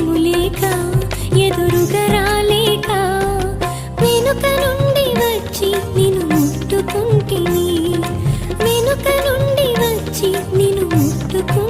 నువ్వు లేక ఎదురుగా రాలేక వెనుక నుండి వచ్చి నిన్ను ముట్టుకుంటిని వెనుక నుండి వచ్చి నిన్ను ముట్టుకుంటిని